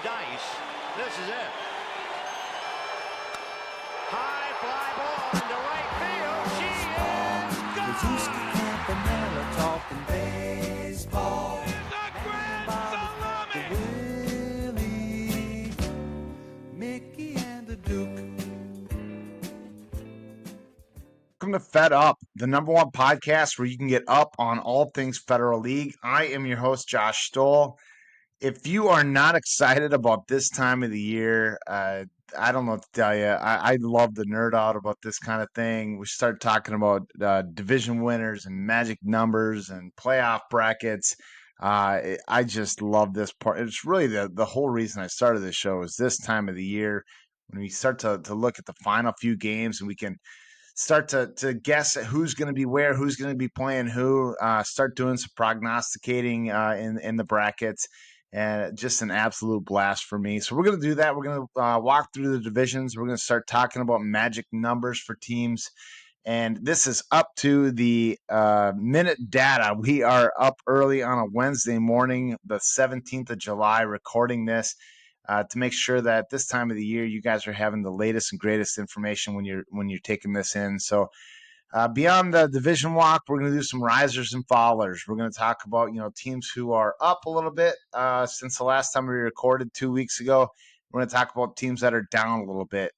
the dice. This is it. High fly ball into right field. She is gone. Campanella talking baseball. The Twins Almanac. Willie, Mickey, and the Duke. Welcome to Fed Up, the number one podcast where you can get up on all things Federal League. I am your host, Josh Stoll. If you are not excited about this time of the year, I don't know what to tell you. I love the nerd out about this kind of thing. We start talking about division winners and magic numbers and playoff brackets. I just love this part. It's really the whole reason I started this show is this time of the year when we start to look at the final few games and we can start to guess who's going to be where, who's going to be playing who, start doing some prognosticating in the brackets, and just an absolute blast for me. So we're going to do that. We're going to walk through the divisions. We're going to start talking about magic numbers for teams. And this is up to the minute data. We are up early on a Wednesday morning, the 17th of July, recording this. To make sure that this time of the year you guys are having the latest and greatest information when you're taking this in. So beyond the division walk, we're going to do some risers and fallers. We're going to talk about teams who are up a little bit since the last time we recorded 2 weeks ago. We're going to talk about teams that are down a little bit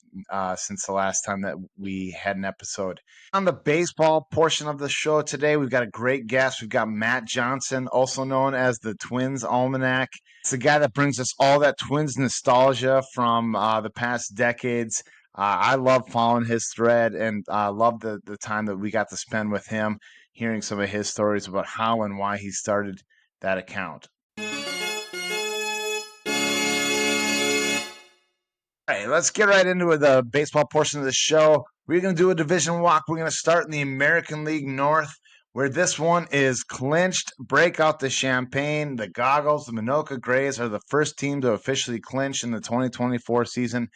since the last time that we had an episode. On the baseball portion of the show today, we've got a great guest. We've got Matt Johnson, also known as the Twins Almanac. It's the guy that brings us all that Twins nostalgia from the past decades. I love following his thread and love the time that we got to spend with him, hearing some of his stories about how and why he started that account. All right, let's get right into the baseball portion of the show. We're going to do a division walk. We're going to start in the American League North, where this one is clinched. Break out the champagne. The goggles, the Minoka Grays are the first team to officially clinch in the 2024 season.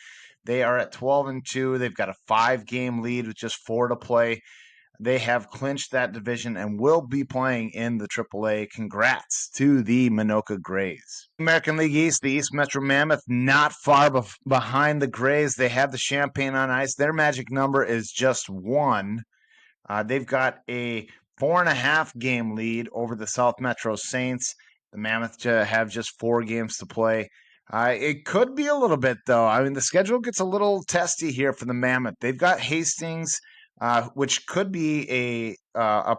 They are at 12-2. They've got a 5-game lead with just 4 to play. They have clinched that division and will be playing in the AAA. Congrats to the Minoka Grays. American League East, the East Metro Mammoth, not far behind the Grays. They have the champagne on ice. Their magic number is just 1. They've got a 4.5-game lead over the South Metro Saints. The Mammoth have just 4 games to play. It could be a little bit, though. I mean, the schedule gets a little testy here for the Mammoth. They've got Hastings, which could be a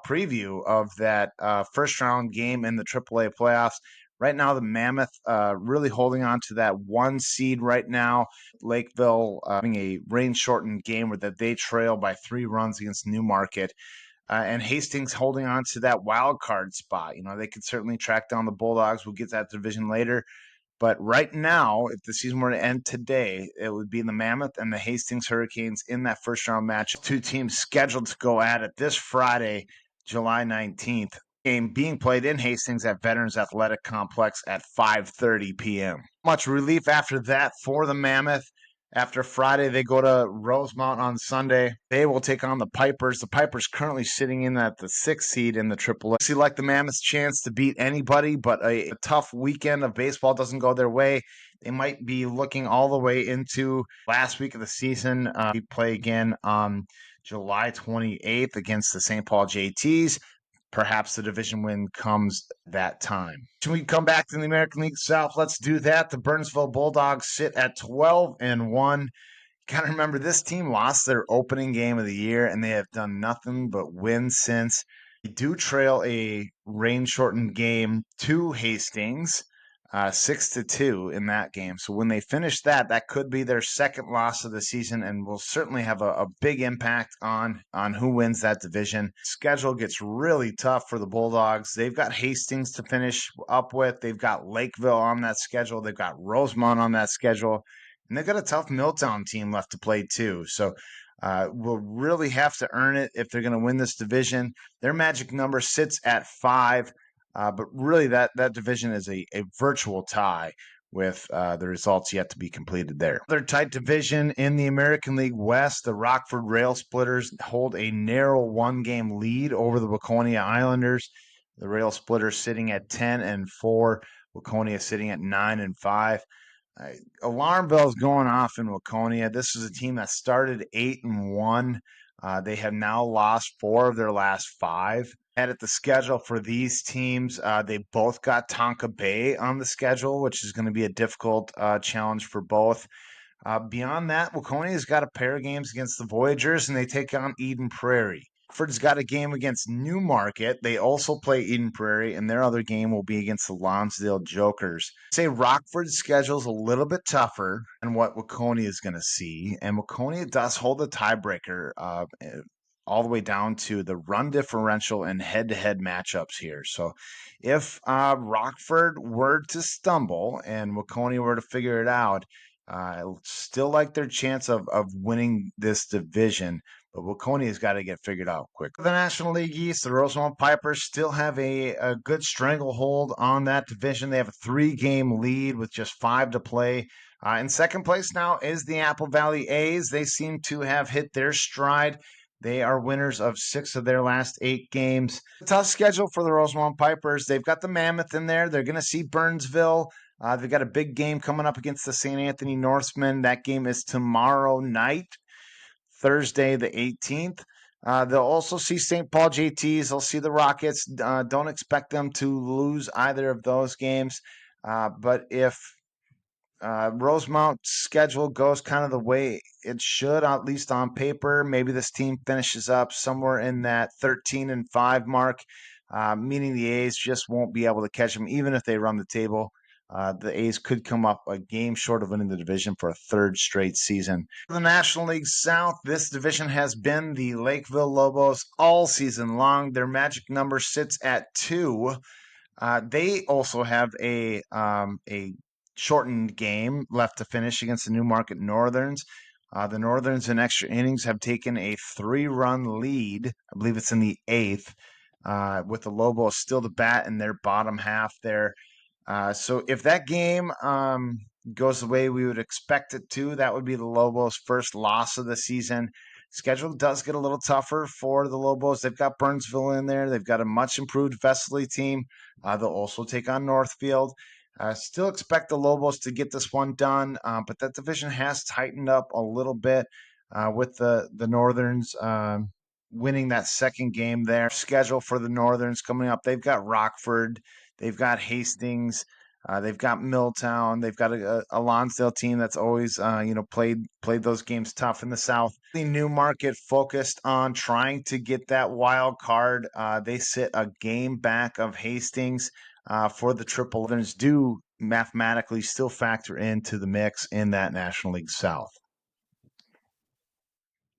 preview of that first-round game in the AAA playoffs. Right now, the Mammoth really holding on to that 1 seed right now. Lakeville having a rain-shortened game where they trail by 3 runs against Newmarket. And Hastings holding on to that wild card spot. They could certainly track down the Bulldogs. We'll get to that division later. But right now, if the season were to end today, it would be the Mammoth and the Hastings Hurricanes in that first-round match. 2 teams scheduled to go at it this Friday, July 19th. Game being played in Hastings at Veterans Athletic Complex at 5:30 p.m. Much relief after that for the Mammoth. After Friday, they go to Rosemount on Sunday. They will take on the Pipers. The Pipers currently sitting in at the 6th seed in the AAA. See, like the Mammoth's chance to beat anybody, but a tough weekend of baseball doesn't go their way. They might be looking all the way into last week of the season. We play again on July 28th against the St. Paul JTs. Perhaps the division win comes that time. Should we come back to the American League South? Let's do that. The Burnsville Bulldogs sit at 12-1. You got to remember, this team lost their opening game of the year, and they have done nothing but win since. They do trail a rain-shortened game to Hastings, 6-2 in that game. So when they finish that could be their second loss of the season and will certainly have a big impact on who wins that division. Schedule gets really tough for the Bulldogs. They've got Hastings to finish up with. They've got Lakeville on that schedule. They've got Rosemount on that schedule. And they've got a tough Milltown team left to play too. So will really have to earn it if they're going to win this division. Their magic number sits at 5. But really, that division is a virtual tie with the results yet to be completed there. Another tight division in the American League West, the Rockford Rail Splitters hold a narrow 1-game lead over the Waconia Islanders. The Rail Splitters sitting at 10-4, Waconia sitting at 9-5. Alarm bells going off in Waconia. This is a team that started 8-1. They have now lost 4 of their last 5. And at the schedule for these teams, they both got Tonka Bay on the schedule, which is going to be a difficult challenge for both. Beyond that, Waconia's got a pair of games against the Voyagers, and they take on Eden Prairie. Rockford's got a game against Newmarket. They also play Eden Prairie, and their other game will be against the Lonsdale Jokers. Say Rockford's schedule is a little bit tougher than what Waconia is going to see, and Waconia does hold the tiebreaker all the way down to the run differential and head-to-head matchups here. So if Rockford were to stumble and Waconia were to figure it out, I still like their chance of winning this division, but Waconia's got to get figured out quick. The National League East, the Rosemont Pipers still have a good stranglehold on that division. They have a 3-game lead with just 5 to play. In second place now is the Apple Valley A's. They seem to have hit their stride. They are winners of 6 of their last 8 games. Tough schedule for the Rosemont Pipers. They've got the Mammoth in there. They're going to see Burnsville. They've got a big game coming up against the St. Anthony Norsemen. That game is tomorrow night, Thursday the 18th. They'll also see St. Paul JTs. They'll see the Rockets. Don't expect them to lose either of those games. But if Rosemont's schedule goes kind of the way it should, at least on paper, maybe this team finishes up somewhere in that 13-5 mark, meaning the A's just won't be able to catch them, even if they run the table. The A's could come up a game short of winning the division for a 3rd straight season. For the National League South, this division has been the Lakeville Lobos all season long. Their magic number sits at 2. They also have a shortened game left to finish against the Newmarket Northerns. The Northerns in extra innings have taken a 3-run lead. I believe it's in the 8th, with the Lobos still to bat in their bottom half there. So if that game goes the way we would expect it to, that would be the Lobos' first loss of the season. Schedule does get a little tougher for the Lobos. They've got Burnsville in there. They've got a much improved Vesely team. They'll also take on Northfield. Still expect the Lobos to get this one done, but that division has tightened up a little bit with the Northerns winning that second game there. Schedule for the Northerns coming up. They've got Rockford. They've got Hastings. They've got Milltown. They've got a Lonsdale team that's always, played those games tough in the South. The Newmarket focused on trying to get that wild card. They sit a game back of Hastings for the Triple. Northerns do mathematically still factor into the mix in that National League South.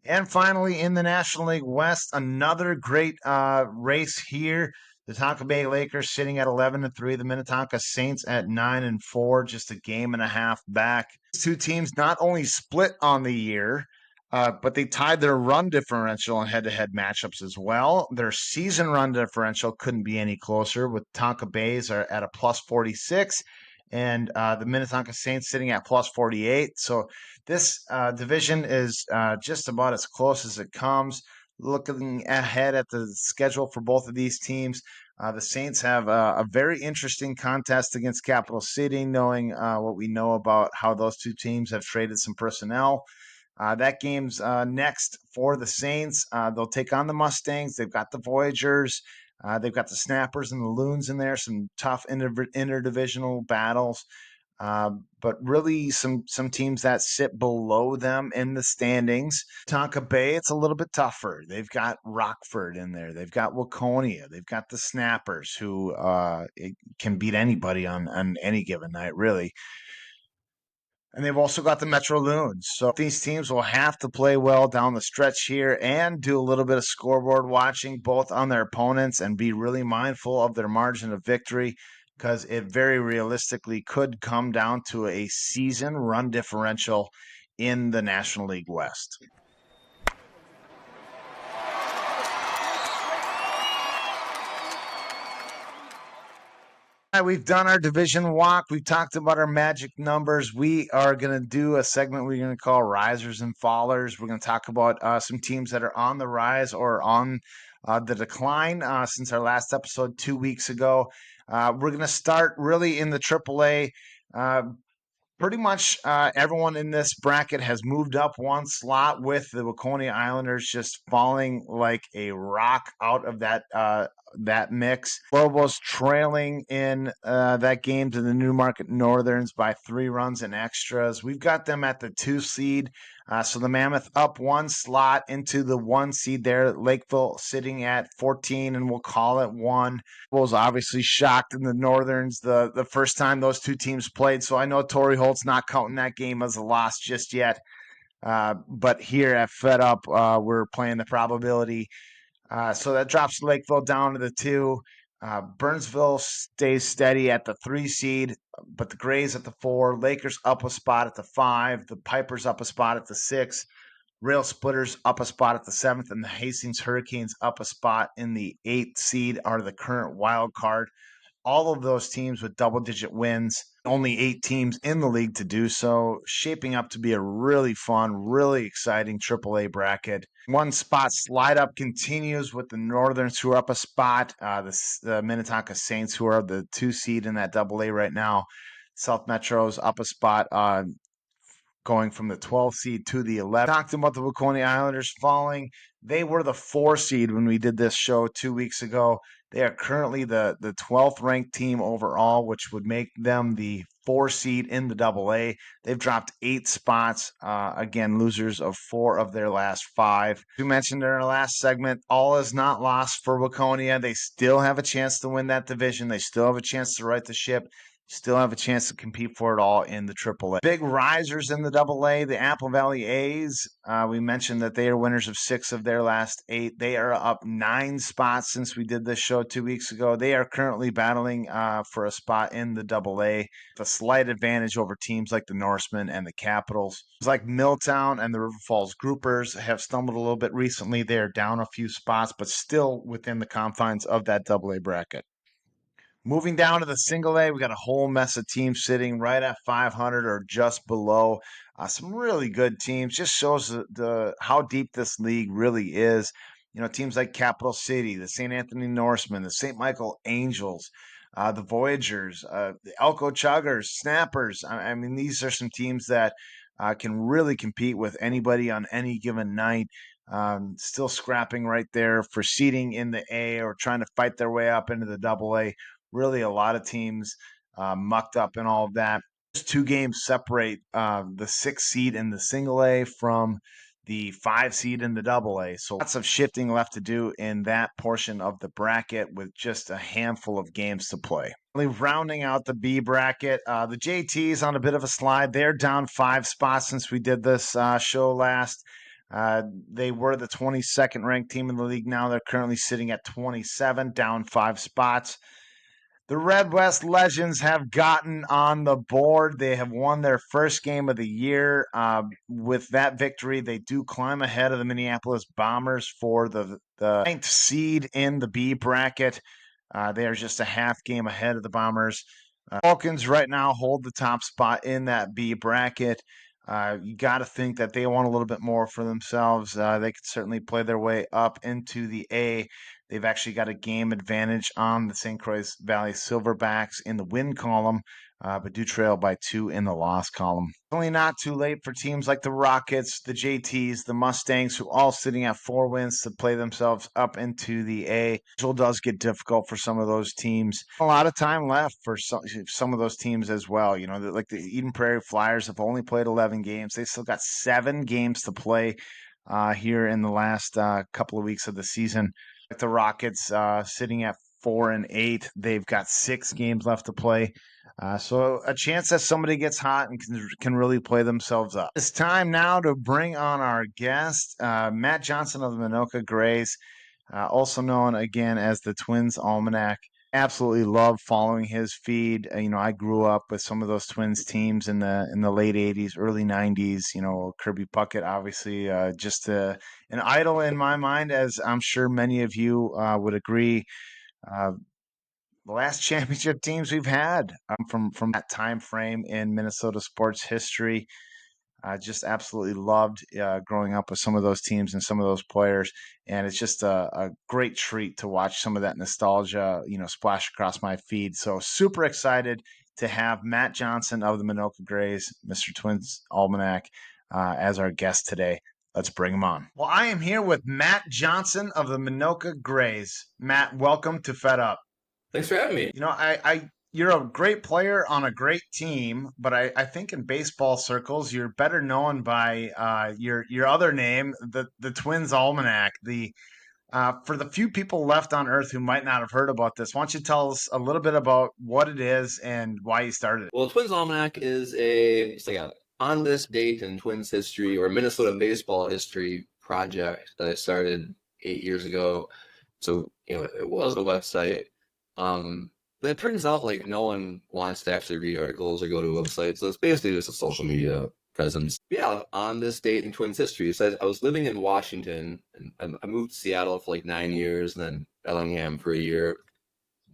And finally, in the National League West, another great race here. The Tonka Bay Lakers sitting at 11-3. The Minnetonka Saints at 9-4, just a game and a half back. These two teams not only split on the year, but they tied their run differential in head-to-head matchups as well. Their season run differential couldn't be any closer, with Tonka Bays are at a plus 46, and the Minnetonka Saints sitting at plus 48. So this division is just about as close as it comes. Looking ahead at the schedule for both of these teams, the Saints have a very interesting contest against Capital City, knowing what we know about how those two teams have traded some personnel. That game's next for the Saints. They'll take on the Mustangs. They've got the Voyagers. They've got the Snappers and the Loons in there. Some tough interdivisional battles. But really some teams that sit below them in the standings. Tonka Bay, it's a little bit tougher. They've got Rockford in there. They've got Waconia. They've got the Snappers, who can beat anybody on any given night, really. And they've also got the Metro Loons. So these teams will have to play well down the stretch here and do a little bit of scoreboard watching both on their opponents and be really mindful of their margin of victory, because it very realistically could come down to a season run differential in the National League West. We've done our division walk. We've talked about our magic numbers. We are going to do a segment we're going to call Risers and Fallers. We're going to talk about some teams that are on the rise or on the decline since our last episode 2 weeks ago. We're going to start really in the AAA. Pretty much everyone in this bracket has moved up one slot, with the Waconia Islanders just falling like a rock out of that mix. Lobos trailing in that game to the Newmarket Northerns by 3 runs and extras. We've got them at the 2 seed. So the Mammoth up one slot into the 1 seed there. Lakeville sitting at 14, and we'll call it 1. Was obviously shocked in the Northerns the first time those two teams played. So I know Torrey Holt's not counting that game as a loss just yet. But here at Fed Up, we're playing the probability. So that drops Lakeville down to the 2. Burnsville stays steady at the 3 seed, but the Grays at the 4. Lakers up a spot at the 5. The Pipers up a spot at the 6. Rail Splitters up a spot at the 7th, and the Hastings Hurricanes up a spot in the 8th seed are the current wild card. All of those teams with double-digit wins, only 8 teams in the league to do so, shaping up to be a really fun, really exciting AAA bracket. One spot slide up continues with the Northerns, who are up a spot, the Minnetonka Saints, who are the 2 seed in that AA right now. South Metro's up a spot, going from the 12th seed to the 11th. Talked about the Waconia Islanders falling. They were the 4 seed when we did this show 2 weeks ago. They are currently the 12th ranked team overall, which would make them the 4 seed in the AA. They've dropped 8 spots. Again, losers of 4 of their last 5. We mentioned in our last segment, all is not lost for Waconia. They still have a chance to win that division. They still have a chance to right the ship. Still have a chance to compete for it all in the AAA. Big risers in the AA, the Apple Valley A's. We mentioned that they are winners of 6 of their last 8. They are up 9 spots since we did this show 2 weeks ago. They are currently battling for a spot in the AA, with a slight advantage over teams like the Norsemen and the Capitals. It's like Milltown and the River Falls Groupers have stumbled a little bit recently. They are down a few spots, but still within the confines of that AA bracket. Moving down to the single A, we got a whole mess of teams sitting right at 500 or just below. Some really good teams. Just shows how deep this league really is. You know, teams like Capital City, the St. Anthony Norsemen, the St. Michael Angels, the Voyagers, the Elko Chuggers, Snappers. I mean, these are some teams that can really compete with anybody on any given night. Still scrapping right there for seeding in the A or trying to fight their way up into the AA. Really, a lot of teams mucked up and all of that. Just 2 games separate the 6 seed in the single A from the 5 seed in the AA. So lots of shifting left to do in that portion of the bracket, with just a handful of games to play. Rounding out the B bracket, the JT's on a bit of a slide. They're down 5 spots since we did this show last. They were the 22nd ranked team in the league. Now they're currently sitting at 27, down 5 spots. The Red West Legends have gotten on the board. They have won their first game of the year. With that victory, they do climb ahead of the Minneapolis Bombers for the 9th seed in the B bracket. They are just a half game ahead of the Bombers. Falcons right now hold the top spot in that B bracket. You got to think that they want a little bit more for themselves. They could certainly play their way up into the A. They've actually got a game advantage on the St. Croix Valley Silverbacks in the win column, but do trail by 2 in the loss column. Only not too late for teams like the Rockets, the JTs, the Mustangs, who all sitting at 4 wins to play themselves up into the A. It does get difficult for some of those teams. A lot of time left for some of those teams as well. You know, like the Eden Prairie Flyers have only played 11 games. They still got 7 games to play here in the last couple of weeks of the season. Like the Rockets sitting at 4 and 8, they've got 6 games left to play. So a chance that somebody gets hot and can really play themselves up. It's time now to bring on our guest, Matt Johnson of the Minoka Grays, also known again as the Twins Almanac. Absolutely love following his feed. You know, I grew up with some of those Twins teams in the late 80s, early 90s. You know, Kirby Puckett, obviously, just an idol in my mind, as I'm sure many of you would agree. The last championship teams we've had from that time frame in Minnesota sports history. I just absolutely loved growing up with some of those teams and some of those players, and it's just a great treat to watch some of that nostalgia, you know, splash across my feed. So super excited to have Matt Johnson of the Minoka Grays, Mr. Twins Almanac, as our guest today. Let's bring him on. Well, I am here with Matt Johnson of the Minoka Grays. Matt, welcome to Fed Up. Thanks for having me. You know, you're a great player on a great team, but I think in baseball circles you're better known by your other name, the Twins Almanac. For the few people left on Earth who might not have heard about this, why don't you tell us a little bit about what it is and why you started it? Well, Twins Almanac is it's like a on this date in Twins history or Minnesota baseball history project that I started 8 years ago. So, it was a website. But it turns out like no one wants to actually read articles or go to a website. So it's basically just a social media presence. Yeah, on this date in Twins history, it says I was living in Washington and I moved to Seattle for like 9 years and then Bellingham for a year.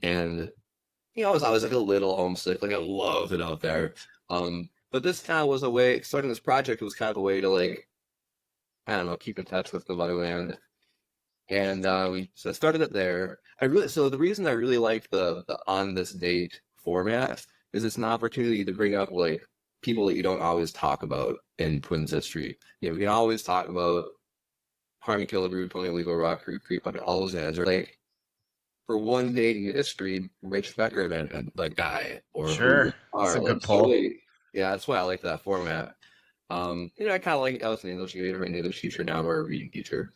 And I was always like a little homesick, like I loved it out there. But this kind of was a way, starting this project was kind of a way to like, I don't know, keep in touch with the motherland. And we started it there. So the reason I really like the on this date format is it's an opportunity to bring up like people that you don't always talk about in Twins history. We can always talk about Harvey Killebrew, Tony Legal Rock, Creep, all those guys are like, for one day in history, Rich Becker than the guy or Sure, that's a good poll. Yeah, that's why I like that format. I kind of like I was an English teacher now, or a reading teacher.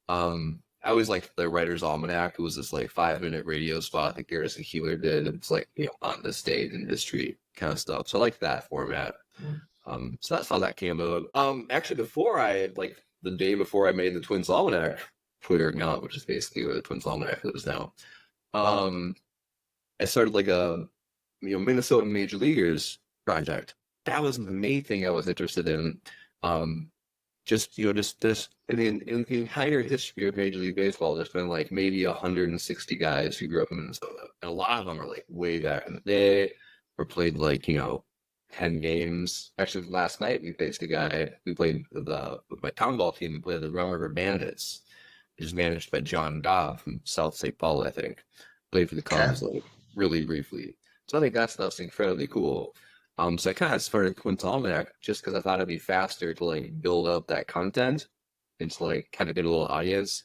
I always liked the Writer's Almanac. It was this like 5-minute radio spot that Garrison Keillor did. It's like on this date in history kind of stuff. So I like that format. So that's how that came about. Actually, the day before I made the Twins Almanac Twitter account, which is basically where the Twins Almanac is now. I started like a Minnesota Major Leaguers project. That was the main thing I was interested in. Just this in the entire history of Major League Baseball, there's been like maybe 160 guys who grew up in Minnesota, and a lot of them are like way back in the day, or played like 10 games. Actually, last night we faced a guy who played with my town ball team. We played the Rum River Bandits, which is managed by John Goff from South St. Paul, I think. Played for the Cubs like really briefly. So I think that stuff's incredibly cool. So I kind of started Twins Almanac just because I thought it'd be faster to like build up that content and to like kind of get a little audience.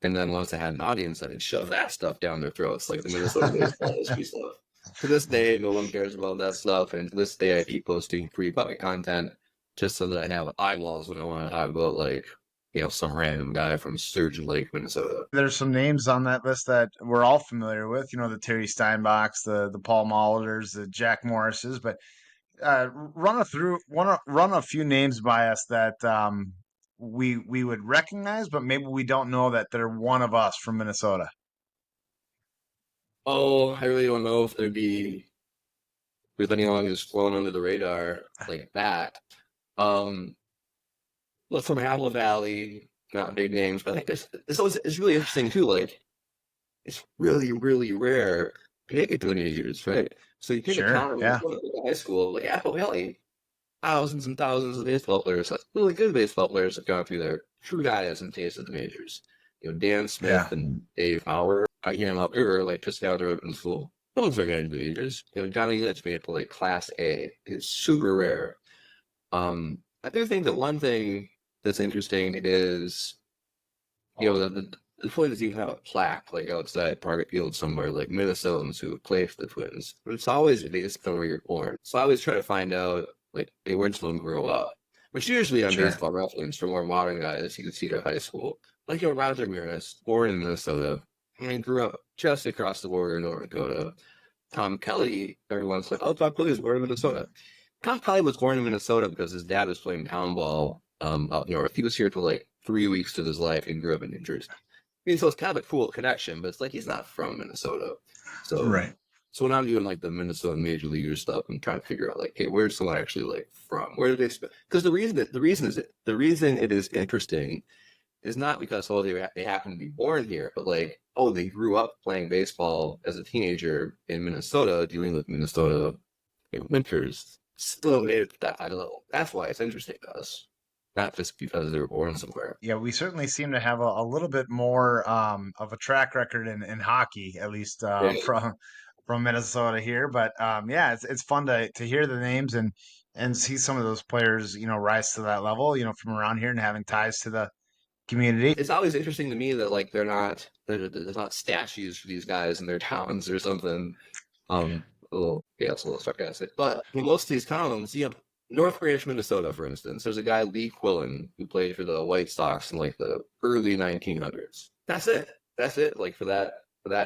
And then once I had an audience, I'd shove that stuff down their throats, like the Minnesota baseball history stuff. To this day, no one cares about that stuff. And to this day, I keep posting free public content just so that I have eyeballs when I want to talk about like, some random guy from Sturgeon Lake, Minnesota. There's some names on that list that we're all familiar with. The Terry Steinbachs, the Paul Molliters, the Jack Morrises, but run a few names by us that we would recognize, but maybe we don't know that they're one of us from Minnesota. Oh, I really don't know if there'd be with anyone who's flown under the radar like that. Look, from Apple Valley, not big names, but I think it's really interesting too. Like, it's really, really rare to make it to teenagers, right? So you can count high school, like Apple Valley, thousands and thousands of baseball players, like really good baseball players have gone through there. True guys and tasted the majors. Dan Smith and Dave Howard, I came up here, like just down the road in school. No one's getting the majors. Johnny Litch made it to like Class A. It's super rare. I do think that one thing that's interesting is, the point is you can have a plaque like outside Target Field somewhere, like Minnesotans who play for the Twins. But it's always based on where you're born. So I always try to find out, like, hey, where'd someone grow up? Which usually on baseball reference for more modern guys, you can see their high school. Like, Roger Ramirez, born in Minnesota, and grew up just across the border in North Dakota. Tom Kelly, everyone's like, oh, Tom Kelly was born in Minnesota. Tom Kelly was born in Minnesota because his dad was playing town ball up north. He was here for like 3 weeks of his life and grew up in New Jersey. So it's kind of a cool connection, but it's like he's not from Minnesota. So when I'm doing like the Minnesota Major Leaguer stuff, I'm trying to figure out like, hey, where's someone actually like from? Where do they spend? Because the reason it is interesting is not because they happen to be born here, but like, they grew up playing baseball as a teenager in Minnesota, dealing with Minnesota winters. Still made it that high level. That's why it's interesting to us. Not just because they were born somewhere. Yeah, we certainly seem to have a little bit more of a track record in hockey, at least from Minnesota here, but yeah, it's fun to hear the names and see some of those players, rise to that level, from around here and having ties to the community. It's always interesting to me that like there's not statues for these guys in their towns or something. It's a little sarcastic, but in most of these towns, you have North Branch, Minnesota, for instance. There's a guy Lee Quillen who played for the White Sox in like the early 1900s. That's it. That's it. Like for that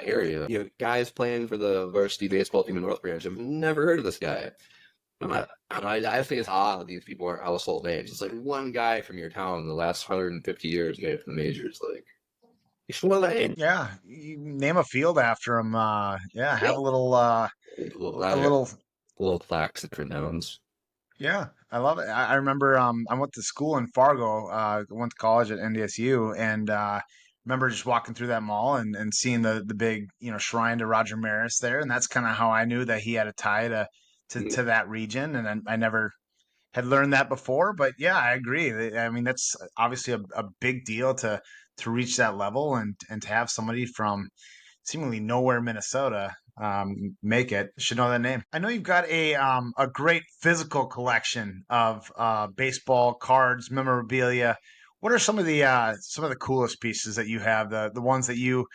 area, guys playing for the varsity baseball team in North Branch. I've never heard of this guy. I think it's odd that these people aren't household names. It's like one guy from your town in the last 150 years made it to the majors. Like, it's one of the Yeah, you name a field after him. Yeah, have a little, little plaques and pronouns. Yeah, I love it. I remember I went to school in Fargo, went to college at NDSU, and remember just walking through that mall and seeing the big, shrine to Roger Maris there, and that's kind of how I knew that he had a tie to that region, and I never had learned that before, but yeah, I agree. I mean, that's obviously a big deal to reach that level and to have somebody from seemingly nowhere Minnesota make it. Should know that name. I know you've got a great physical collection of baseball cards, memorabilia. What are some of the coolest pieces that you have? The ones that you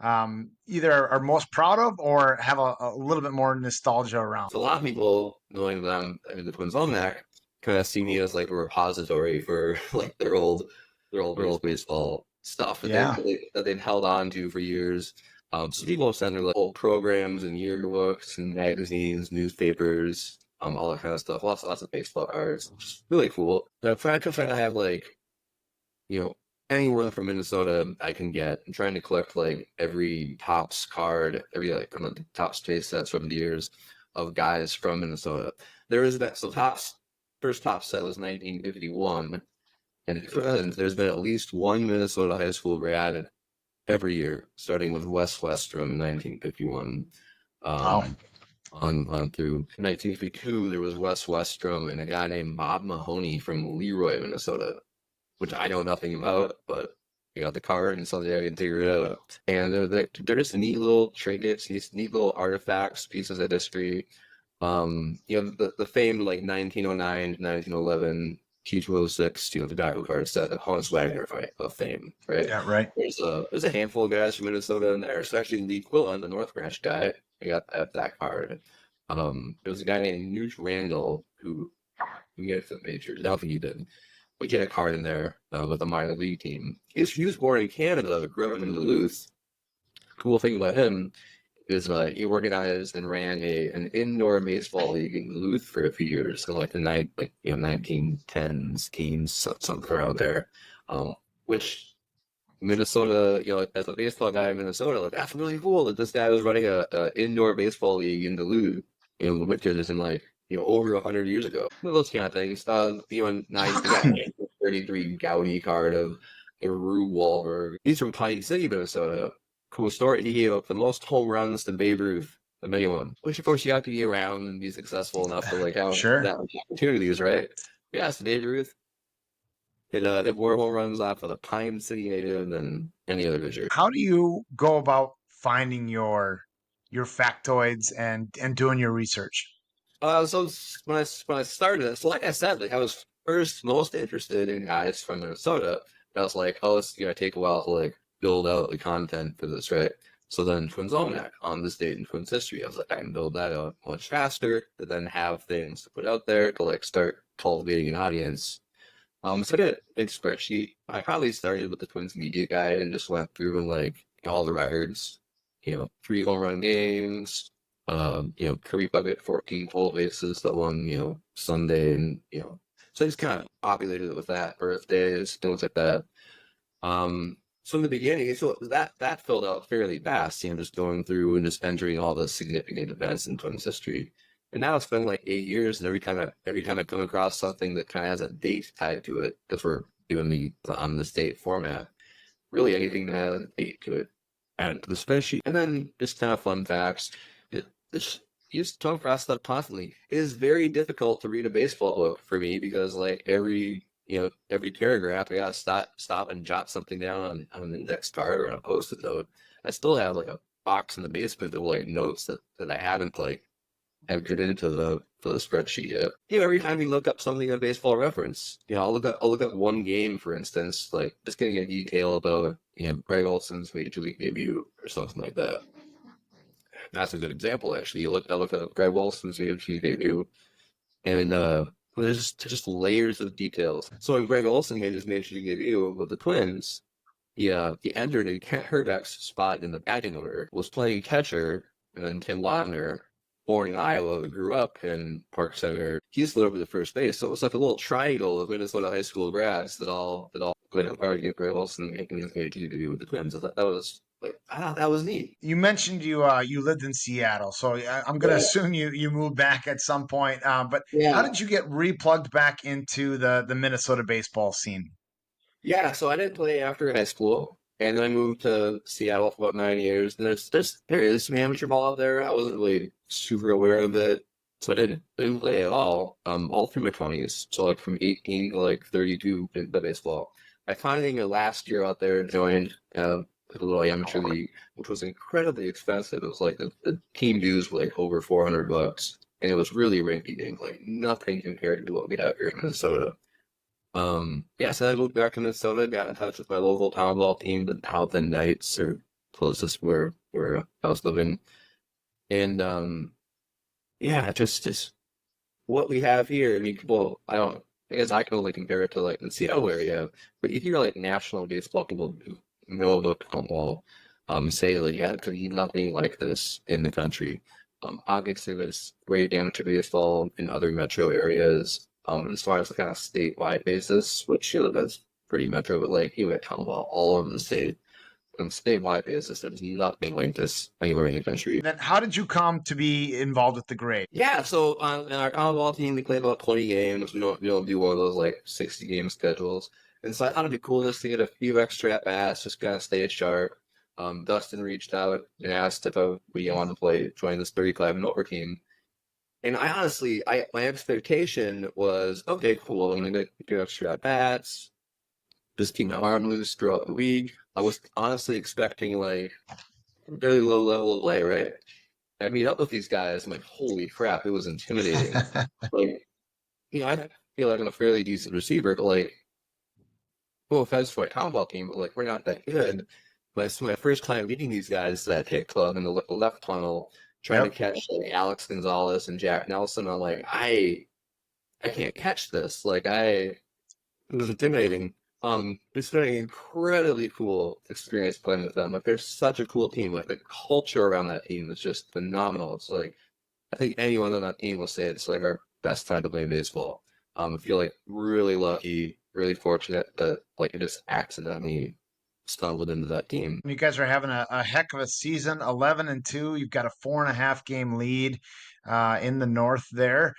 either are most proud of or have a little bit more nostalgia around. So a lot of people knowing them, I mean, the Twins Almanac kind of see me as like a repository for like their old baseball stuff that they've held on to for years. So people send their like, old programs and yearbooks and magazines, newspapers, all that kind of stuff. Lots of baseball cards, which is really cool. So I'm trying to have like, anywhere from Minnesota I can get. I'm trying to collect like every Topps card, every like from the Topps base sets from the years of guys from Minnesota. There is that. So first Topps set was 1951, and there's been at least one Minnesota high school grad every year, starting with Wes Westrom in 1951. Wow. On through 1952, there was Wes Westrom and a guy named Bob Mahoney from Leroy, Minnesota, which I know nothing about, but you got the card and something I can figure it out. And they're just neat little trinkets, these neat little artifacts, pieces of history. The famed like 1909 to 1911 T206, the battle card set, the Hans Wagner fight of fame, right? Yeah, right. There's a handful of guys from Minnesota in there, especially Lee Quillen, the North Branch guy. I got that card. There was a guy named Newt Randall who gets the majors. I don't think he did. We get a card in there with the minor league team. He was born in Canada, grew up in Duluth. Cool thing about him is he organized and ran an indoor baseball league in Duluth for a few years, so like the 1910s teams, something around there. Which Minnesota, as a baseball guy in Minnesota, like that's really cool that this guy was running a indoor baseball league in Duluth in the winters and over 100 years ago. Those kind of things. In 33 Gowdy card of Rube Wahlberg. He's from Pine City, Minnesota. Cool story. He gave up the most home runs to Babe Ruth of anyone. Which, of course, you have to be around and be successful enough to have that opportunities, right? Yeah, so Babe Ruth hit more home runs off of the Pine City native than any other pitcher. How do you go about finding your factoids and doing your research? So when I started this, like I said, I was first most interested in guys from Minnesota. I was like, oh, it's gonna take a while to build out the content for this, right? So then Twins Almanac on this date in Twins history, I was like, I can build that out much faster to then have things to put out there to start cultivating an audience. So I did a big spreadsheet. I probably started with the Twins media guide and just went through all the records, 3 home run games, Kirby bucket, 14 total bases that won, Sunday, and so I just kind of populated it with that, birthdays, things like that. So in the beginning, so that filled out fairly fast, just going through and just entering all the significant events in Twins history. And now it's been 8 years, and every time I come across something that kind of has a date tied to it, because we're doing on the state format, really anything that has a date to it, add it to the spreadsheet. And then just kind of fun facts. This used to come across that constantly. It is very difficult to read a baseball book for me because every paragraph I gotta stop and jot something down on an index card or on a post-it note. I still have a box in the basement of like notes that I haven't like entered into the spreadsheet yet. Every time you look up something on Baseball Reference, I'll look up one game, for instance, like just getting a detail about Greg Olson's major league debut or something like that. That's a good example, actually. I looked at Greg Olson's major league debut, and there's just layers of details. So when Greg Olson made his major league debut with the Twins, he entered in Kent Hrbek's spot in the batting order, was playing catcher, and then Tim Lautner, born in Iowa, grew up in Park Center. He's slid over to first base, so it was like a little triangle of Minnesota high school grads that all played a part of Greg Olson making his major league debut with the Twins. I thought that was neat. You mentioned you lived in Seattle, so I'm going to assume you moved back at some point. But how did you get replugged back into the Minnesota baseball scene? Yeah, so I didn't play after high school, and then I moved to Seattle for about 9 years. And there is some amateur ball out there. I wasn't really super aware of it, so I didn't play at all through my 20s. So like from 18 to like 32 in the baseball. I finally last year out there joined a little amateur league, which was incredibly expensive. It was like the team dues were like over $400, and it was really rinky-dink, like nothing compared to what we have here in Minnesota. So I moved back to Minnesota, got in touch with my local town ball team, the Townsend Knights, or closest where I was living. And just what we have here. I mean, well, I guess I can only compare it to like the Seattle area, but you hear like national baseball people who know about town ball, say like, yeah, there's nothing like this in the country. Obviously there's great amateur baseball in other metro areas. As far as the kind of statewide basis, which that's pretty metro, but like you at town ball all over the state. On statewide basis, there's nothing like this anywhere in the country. Then how did you come to be involved with the grade? Yeah, so in our town ball team, we play about 20 games. We don't do one of those like 60 game schedules. And so I thought it'd be cool just to get a few extra at bats, just kind of stay sharp. Dustin reached out and asked if we wanted to join this 35 and over team. And I honestly, my expectation was, okay, cool, I'm gonna get extra at bats, just keep my arm loose throughout the week. I was honestly expecting like a very low level of play, right? I meet up with these guys, I'm like, holy crap, it was intimidating. Like, I feel like I'm a fairly decent receiver, but like, no offense for a town ball team, but like, we're not that good. But it's my first time meeting these guys at hit club in the left tunnel, trying to catch like Alex Gonzalez and Jack Nelson. I'm like, I can't catch this. Like it was intimidating. It's been an incredibly cool experience playing with them. Like they're such a cool team. Like the culture around that team is just phenomenal. It's like I think anyone on that team will say it's like our best time to play baseball. I feel like really lucky, really fortunate that like it just accidentally stumbled into that team. You guys are having a heck of a season, 11-2. You've got a 4.5 game lead in the North there.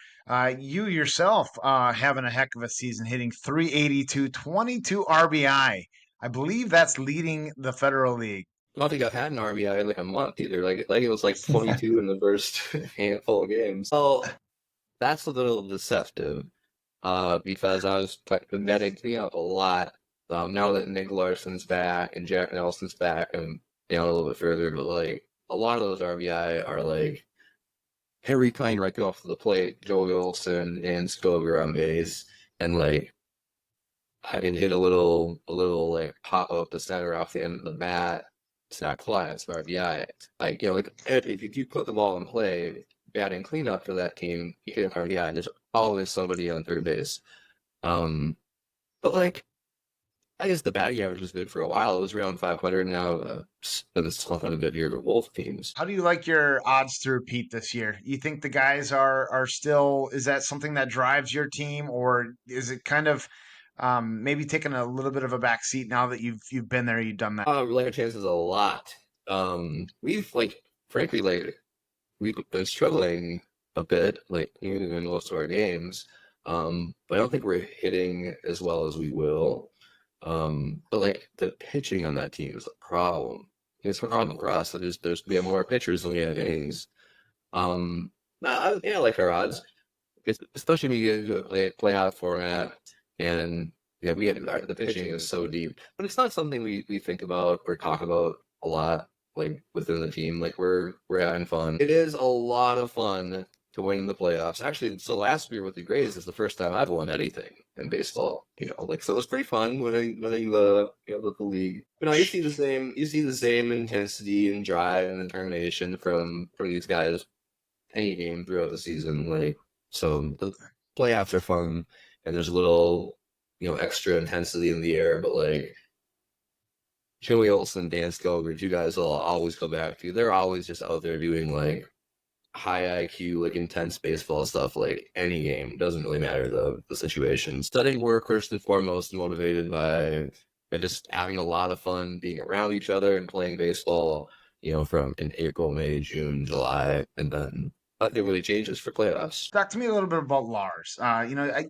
You yourself having a heck of a season, hitting 382, 22 RBI. I believe that's leading the Federal League. I don't think I've had an RBI in like a month either. Like it was like 22 in the first handful of games. So that's a little deceptive because I was netting out a lot. Now that Nick Larson's back and Jack Nelson's back, and a little bit further, but like a lot of those RBI are like Harry Kine right off the plate, Joey Olson and Scoger on base, and like I can hit a little like pop up the center off the end of the bat. It's not quite as RBI. Like like if you put the ball in play, batting cleanup for that team, you hit an RBI. There's always somebody on third base. But like. I guess the batting average was good for a while. It was around 500 now. It's slumping a bit here with both teams. How do you like your odds to repeat this year? You think the guys are still? Is that something that drives your team, or is it kind of maybe taking a little bit of a back seat now that you've been there, you've done that? Later chances a lot. We've frankly we've been struggling a bit even in most of our games. But I don't think we're hitting as well as we will. But the pitching on that team is a problem. It's a problem for us. So we have more pitchers than we have innings. I like our odds, especially when you play out format, and the pitching is so deep. But it's not something we think about or talk about a lot. like within the team. Like we're having fun. It is a lot of fun to win the playoffs. Actually, so last year with the Grays is the first time I've won anything in baseball. Like so it was pretty fun winning the league. But no, you see the same intensity and drive and determination from these guys any game throughout the season. Like so the playoffs are fun and there's a little extra intensity in the air, but like Joey Olson, Dan Skogert, you guys will always go back to. They're always just out there doing like high IQ, like intense baseball stuff, like any game. Doesn't really matter the situation. Studying work first and foremost, motivated by and just having a lot of fun being around each other and playing baseball, from in April, May, June, July, and then nothing really changes for playoffs. Talk to me a little bit about Lars.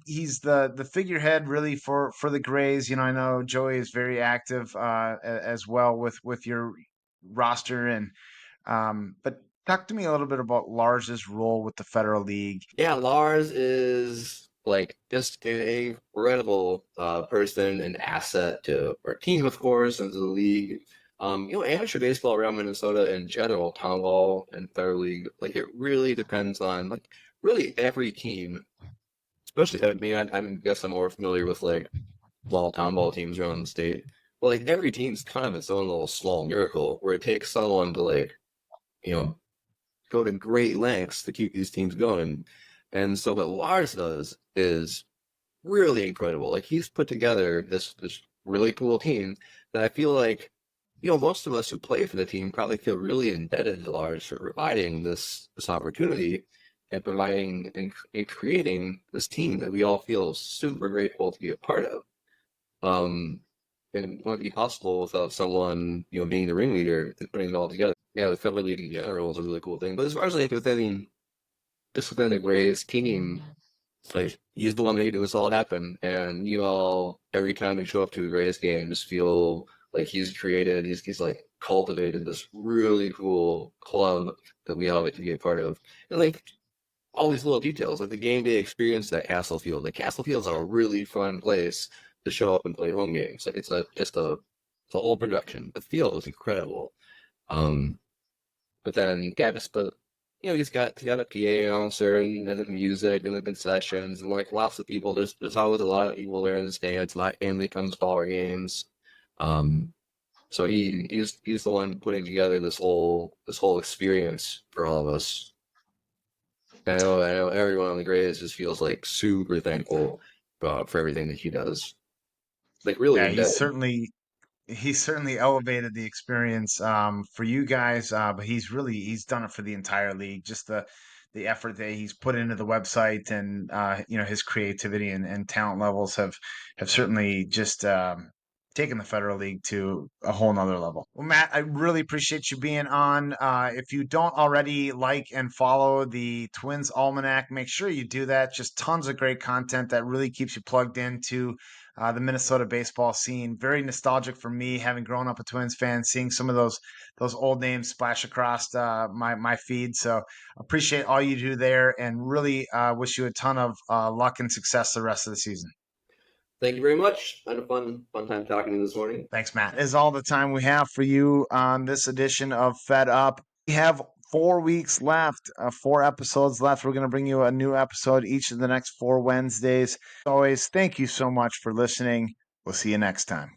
He's the figurehead really for the Grays. I know Joey is very active as well with your roster, and but talk to me a little bit about Lars's role with the Federal League. Yeah, Lars is like just an incredible person and asset to our team, of course, and to the league. Amateur baseball around Minnesota in general, town ball and Federal League, like it really depends on like really every team. Especially, I mean, I guess I'm more familiar with like town ball teams around the state. But like every team's kind of its own little small miracle where it takes someone to like, you know, go to great lengths to keep these teams going. And so what Lars does is really incredible. Like he's put together this really cool team that I feel like, most of us who play for the team probably feel really indebted to Lars for providing this opportunity and providing and creating this team that we all feel super grateful to be a part of. And it wouldn't be possible without someone, being the ringleader and putting it all together. Yeah, the Federal League in general is a really cool thing. But as far as like within the Grays team, like he's the one that made this all happen. And you all every time you show up to a Grays game just feel like he's like cultivated this really cool club that we all get to be a part of. And like all these little details, like the game day experience at Castle Field. Like Castle Field's a really fun place to show up and play home games. Like it's a whole production. The field is incredible. But then yeah, but he's got a PA announcer and the music and the concessions and like lots of people. There's always a lot of people there in the stands. A lot of family comes to our games. So he's the one putting together this whole experience for all of us. I know everyone on the Grays just feels like super thankful for everything that he does. Like really, Yeah, he's certainly elevated the experience for you guys, but he's done it for the entire league. Just the effort that he's put into the website and his creativity and talent levels have certainly just taken the Federal League to a whole nother level. Well, Matt, I really appreciate you being on. If you don't already like and follow the Twins Almanac, make sure you do that. Just tons of great content that really keeps you plugged into the Minnesota baseball scene. Very nostalgic for me, having grown up a Twins fan, seeing some of those old names splash across my feed. So appreciate all you do there, and really wish you a ton of luck and success the rest of the season. Thank you very much. I had a fun time talking to you this morning. Thanks, Matt. Is all the time we have for you on this edition of Fed Up. We have 4 weeks left, 4 episodes left. We're going to bring you a new episode each of the next 4 Wednesdays. As always, thank you so much for listening. We'll see you next time.